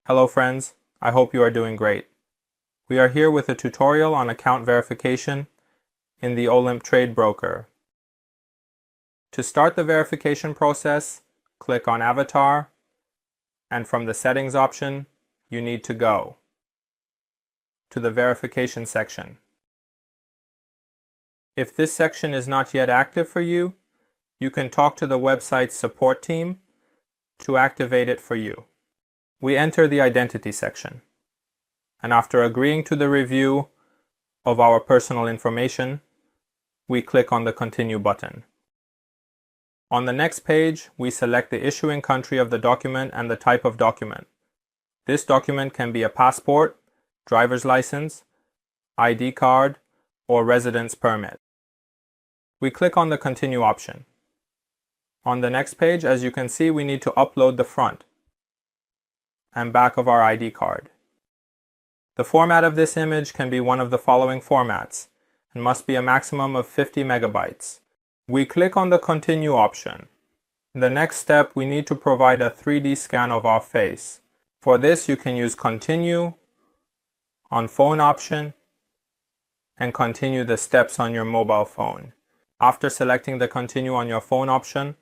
Hello friends, I hope you are doing great. We are here with a tutorial on account verification in the Olymp Trade broker. To start the verification process, click on Avatar, and from the Settings option, you need to go to the Verification section. If this section is not yet active for you, you can talk to the website's support team to activate it for you. We enter the Identity section, and after agreeing to the review of our personal information, we click on the Continue button. On the next page, we select the issuing country of the document and the type of document. This document can be a passport, driver's license, ID card, or residence permit. We click on the Continue option. On the next page, as you can see, we need to upload the front and back of our ID card. The format of this image can be one of the following formats and must be a maximum of 50 megabytes. We click on the Continue option. In the next step, we need to provide a 3D scan of our face. For this, you can use Continue on Phone option and continue the steps on your mobile phone. After selecting the Continue on your phone option,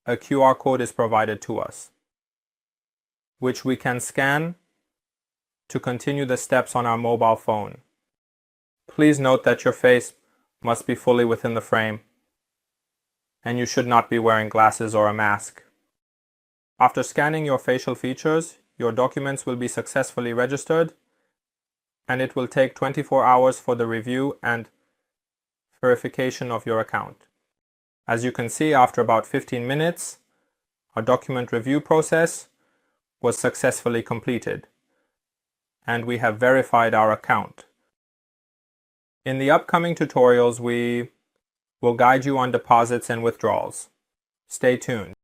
a QR code is provided to us, which we can scan to continue the steps on our mobile phone. Please note that your face must be fully within the frame, and you should not be wearing glasses or a mask. After scanning your facial features, your documents will be successfully registered, and it will take 24 hours for the review and verification of your account. As you can see, after about 15 minutes, our document review process was successfully completed, and we have verified our account. In the upcoming tutorials, we will guide you on deposits and withdrawals. Stay tuned.